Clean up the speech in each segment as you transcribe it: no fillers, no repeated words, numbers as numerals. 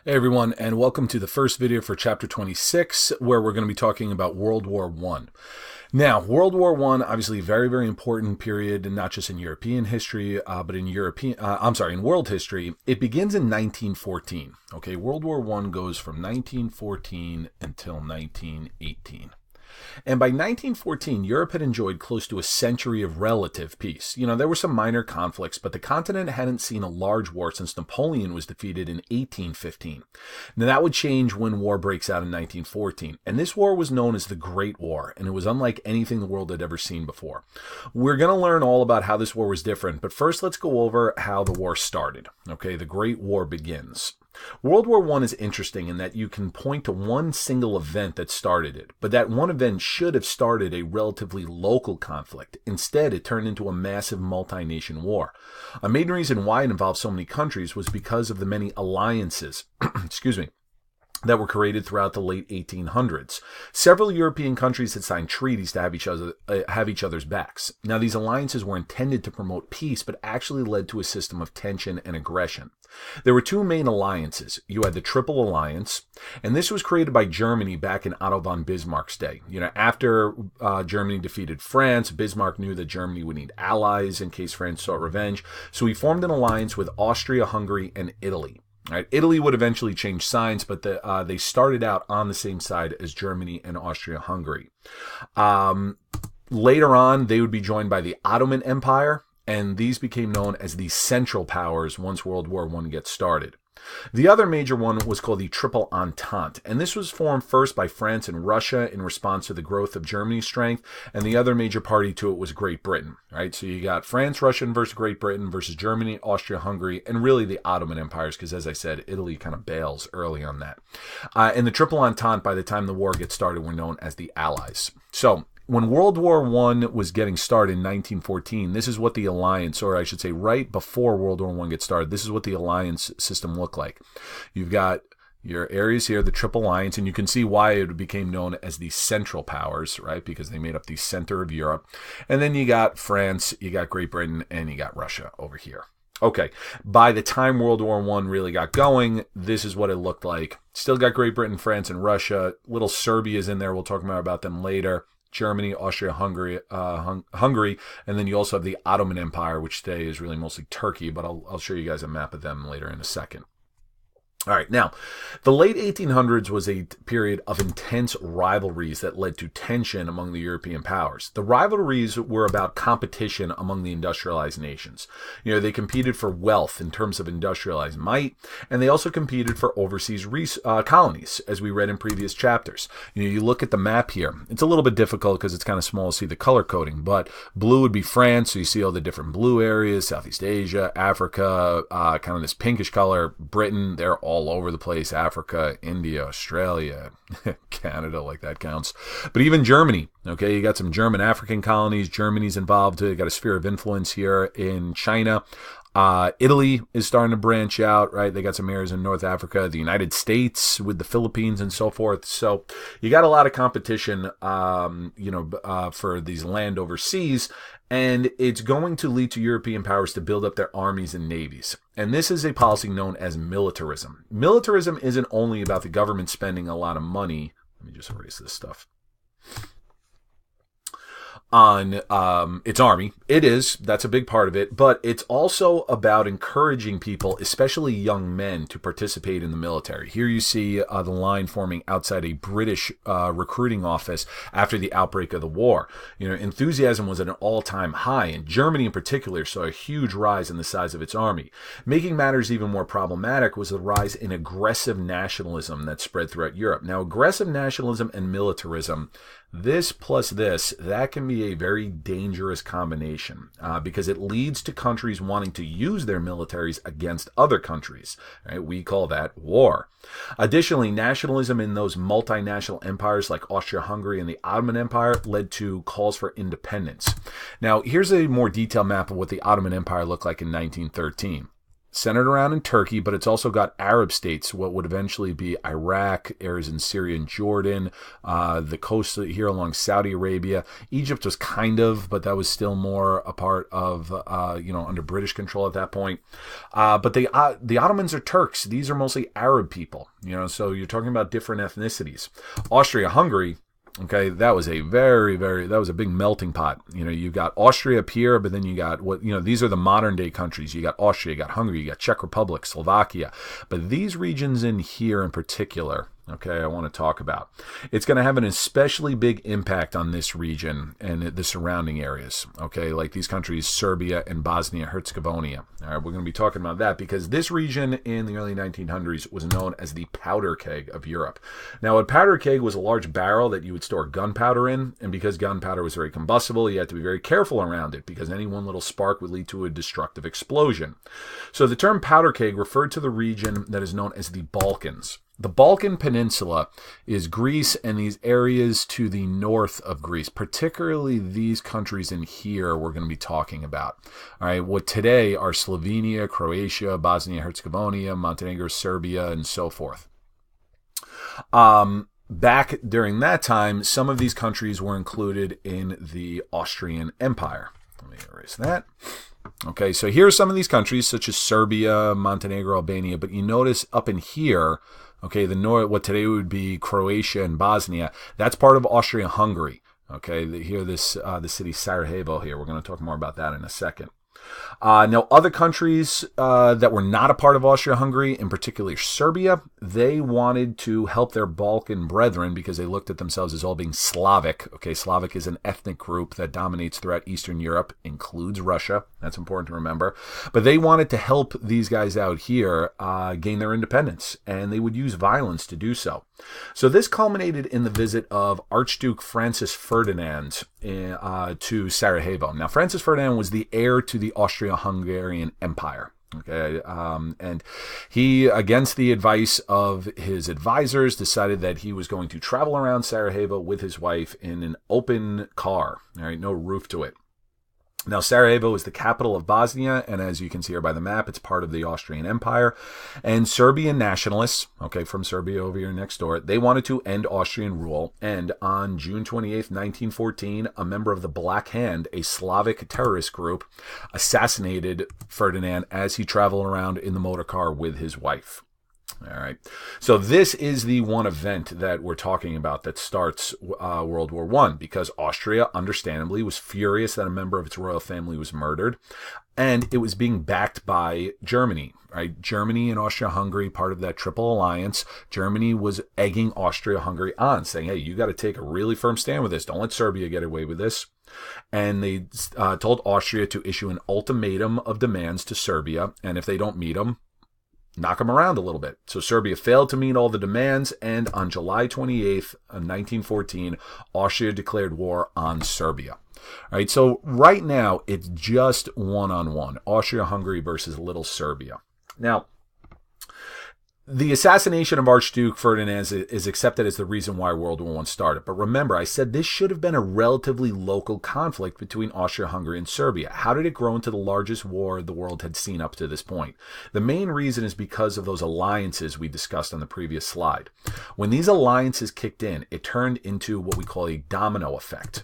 Hey everyone, and welcome to the first video for chapter 26, where we're going to be talking about World War I. Now, World War I, obviously, very, very important period, and not just in European history, but in in world history. It begins in 1914. Okay, World War I goes from 1914 until 1918. And by 1914, Europe had enjoyed close to a century of relative peace. You know, there were some minor conflicts, but the continent hadn't seen a large war since Napoleon was defeated in 1815. Now, that would change when war breaks out in 1914. And this war was known as the Great War, and it was unlike anything the world had ever seen before. We're going to learn all about how this war was different, but first let's go over how the war started. Okay, the Great War begins. World War I is interesting in that you can point to one single event that started it, but that one event should have started a relatively local conflict. Instead, it turned into a massive multi-nation war. A main reason why it involved so many countries was because of the many alliances, that were created throughout the late 1800s. Several European countries had signed treaties to have each other's backs. Now, these alliances were intended to promote peace, but actually led to a system of tension and aggression. There were two main alliances. You had the Triple Alliance, and this was created by Germany back in Otto von Bismarck's day. You know, after Germany defeated France, Bismarck knew that Germany would need allies in case France sought revenge, so he formed an alliance with Austria, Hungary, and Italy. Right. Italy would eventually change sides, but they started out on the same side as Germany and Austria-Hungary. Later on, they would be joined by the Ottoman Empire, and these became known as the Central Powers once World War I gets started. The other major one was called the Triple Entente, and this was formed first by France and Russia in response to the growth of Germany's strength, and the other major party to it was Great Britain. Right, so you got France, Russia versus Great Britain versus Germany, Austria, Hungary, and really the Ottoman empires, because as I said, Italy kind of bails early on that. And the Triple Entente, by the time the war gets started, were known as the Allies. So when World War I was getting started in 1914, this is what the alliance, or I should say right before World War I gets started, this is what the alliance system looked like. You've got your areas here, the Triple Alliance, and you can see why it became known as the Central Powers, right? Because they made up the center of Europe. And then you got France, you got Great Britain, and you got Russia over here. Okay, by the time World War I really got going, this is what it looked like. Still got Great Britain, France, and Russia. Little Serbia's in there. We'll talk more about them later. Germany, Austria, Hungary, and then you also have the Ottoman Empire, which today is really mostly Turkey, but I'll show you guys a map of them later in a second. All right, now, the late 1800s was a period of intense rivalries that led to tension among the European powers. The rivalries were about competition among the industrialized nations. You know, they competed for wealth in terms of industrialized might, and they also competed for overseas colonies, as we read in previous chapters. You know, you look at the map here. It's a little bit difficult because it's kind of small to see the color coding, but blue would be France, so you see all the different blue areas, Southeast Asia, Africa, kind of this pinkish color, Britain, they're all over the place, Africa, India, Australia, Canada, like that counts. But even Germany, okay, you got some German African colonies, Germany's involved, you got a sphere of influence here in China. Italy is starting to branch out, right? They got some areas in North Africa, the United States with the Philippines and so forth. So you got a lot of competition, for these land overseas, and it's going to lead to European powers to build up their armies and navies. And this is a policy known as militarism. Militarism isn't only about the government spending a lot of money. Let me just erase this stuff. On its army. It is. That's a big part of it. But it's also about encouraging people, especially young men, to participate in the military. Here you see the line forming outside a British recruiting office after the outbreak of the war. You know, enthusiasm was at an all-time high, and Germany in particular saw a huge rise in the size of its army. Making matters even more problematic was the rise in aggressive nationalism that spread throughout Europe. Now, aggressive nationalism and militarism, this plus this, that can be a very dangerous combination because it leads to countries wanting to use their militaries against other countries. Right? We call that war. Additionally, nationalism in those multinational empires like Austria-Hungary and the Ottoman Empire led to calls for independence. Now, here's a more detailed map of what the Ottoman Empire looked like in 1913. centered around in Turkey, but it's also got Arab states, what would eventually be Iraq, areas in Syria and Jordan, the coast here along Saudi Arabia. Egypt was kind of, but that was still more a part of, under British control at that point. But the Ottomans are Turks. These are mostly Arab people, so you're talking about different ethnicities. Austria-Hungary, okay, that was a that was a big melting pot. You got Austria up here, but then you got these are the modern day countries. You got Austria, you got Hungary, you got Czech Republic, Slovakia. But these regions in here in particular, okay, I want to talk about. It's going to have an especially big impact on this region and the surrounding areas, okay, like these countries, Serbia and Bosnia-Herzegovina. All right, we're going to be talking about that because this region in the early 1900s was known as the powder keg of Europe. Now, a powder keg was a large barrel that you would store gunpowder in, and because gunpowder was very combustible, you had to be very careful around it because any one little spark would lead to a destructive explosion. So the term powder keg referred to the region that is known as the Balkans. The Balkan Peninsula is Greece and these areas to the north of Greece, particularly these countries in here we're going to be talking about. All right, what today are Slovenia, Croatia, Bosnia-Herzegovina, Montenegro, Serbia, and so forth. Back during that time, some of these countries were included in the Austrian Empire. Let me erase that. Okay, so here are some of these countries, such as Serbia, Montenegro, Albania, but you notice up in here, okay, the north, what today would be Croatia and Bosnia, that's part of Austria-Hungary. Okay, here the city Sarajevo here. We're going to talk more about that in a second. Now, other countries that were not a part of Austria-Hungary, in particular Serbia, they wanted to help their Balkan brethren because they looked at themselves as all being Slavic. Okay, Slavic is an ethnic group that dominates throughout Eastern Europe, includes Russia. That's important to remember. But they wanted to help these guys out here gain their independence, and they would use violence to do so. So this culminated in the visit of Archduke Francis Ferdinand to Sarajevo. Now, Francis Ferdinand was the heir to the Austro-Hungarian Empire. Okay, and he, against the advice of his advisors, decided that he was going to travel around Sarajevo with his wife in an open car. All right, no roof to it. Now, Sarajevo is the capital of Bosnia, and as you can see here by the map, it's part of the Austrian Empire. And Serbian nationalists, okay, from Serbia over here next door, they wanted to end Austrian rule. And on June 28th, 1914, a member of the Black Hand, a Slavic terrorist group, assassinated Ferdinand as he traveled around in the motor car with his wife. All right. So this is the one event that we're talking about that starts World War I, because Austria, understandably, was furious that a member of its royal family was murdered, and it was being backed by Germany. Right? Germany and Austria-Hungary, part of that Triple Alliance, Germany was egging Austria-Hungary on, saying, hey, you got to take a really firm stand with this. Don't let Serbia get away with this. And they told Austria to issue an ultimatum of demands to Serbia, and if they don't meet them, knock them around a little bit. So Serbia failed to meet all the demands, and on July 28th, 1914, Austria declared war on Serbia. All right, so right now, it's just one-on-one, Austria-Hungary versus little Serbia. Now, the assassination of Archduke Ferdinand is accepted as the reason why World War I started. But remember, I said this should have been a relatively local conflict between Austria-Hungary and Serbia. How did it grow into the largest war the world had seen up to this point? The main reason is because of those alliances we discussed on the previous slide. When these alliances kicked in, it turned into what we call a domino effect.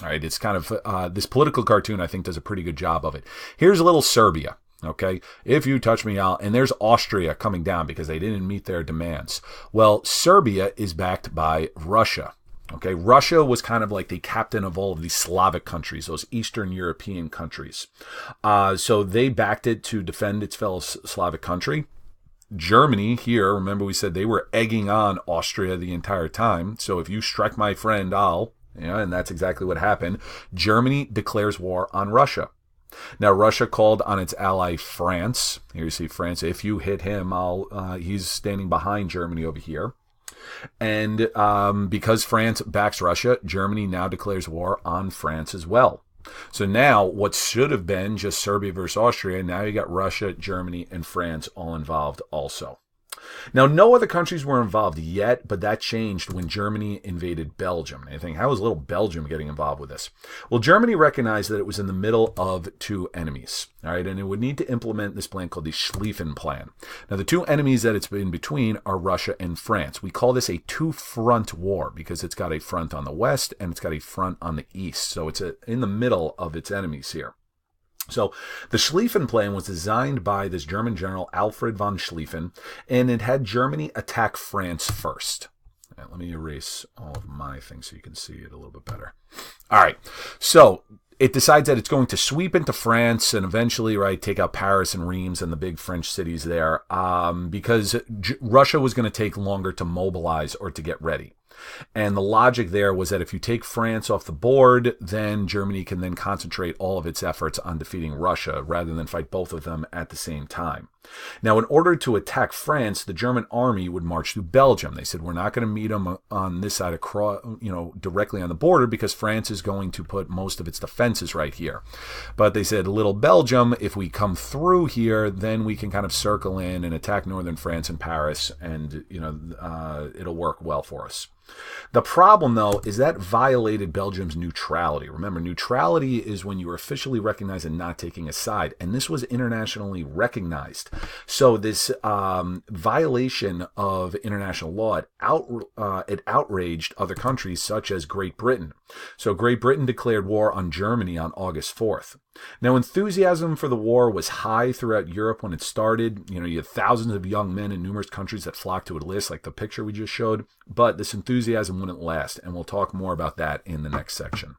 All right, it's kind of, this political cartoon, I think, does a pretty good job of it. Here's a little Serbia. Okay, if you touch me out, and there's Austria coming down because they didn't meet their demands. Well, Serbia is backed by Russia. Okay, Russia was kind of like the captain of all of these Slavic countries, those Eastern European countries. So they backed it to defend its fellow Slavic country. Germany here, remember we said they were egging on Austria the entire time. So if you strike my friend, I'll, and that's exactly what happened. Germany declares war on Russia. Now, Russia called on its ally France. Here you see France. If you hit him, he's standing behind Germany over here. And because France backs Russia, Germany now declares war on France as well. So now what should have been just Serbia versus Austria, now you got Russia, Germany, and France all involved also. Now, no other countries were involved yet, but that changed when Germany invaded Belgium. And you think, how is little Belgium getting involved with this? Well, Germany recognized that it was in the middle of two enemies, all right, and it would need to implement this plan called the Schlieffen Plan. Now, the two enemies that it's in between are Russia and France. We call this a two-front war because it's got a front on the west and it's got a front on the east. So it's in the middle of its enemies here. So the Schlieffen Plan was designed by this German general Alfred von Schlieffen, and it had Germany attack France first. Right, let me erase all of my things so you can see it a little bit better. All right, so it decides that it's going to sweep into France and eventually, right, take out Paris and Reims and the big French cities there because Russia was going to take longer to mobilize or to get ready. And the logic there was that if you take France off the board, then Germany can then concentrate all of its efforts on defeating Russia rather than fight both of them at the same time. Now, in order to attack France, the German army would march through Belgium. They said, we're not going to meet them on this side, directly on the border because France is going to put most of its defenses right here. But they said, little Belgium, if we come through here, then we can kind of circle in and attack northern France and Paris, and, it'll work well for us. The problem, though, is that violated Belgium's neutrality. Remember, neutrality is when you are officially recognized and not taking a side, and this was internationally recognized. So this violation of international law, it outraged other countries such as Great Britain. So Great Britain declared war on Germany on August 4th. Now, enthusiasm for the war was high throughout Europe when it started. You had thousands of young men in numerous countries that flocked to enlist, like the picture we just showed. But this enthusiasm wouldn't last, and we'll talk more about that in the next section.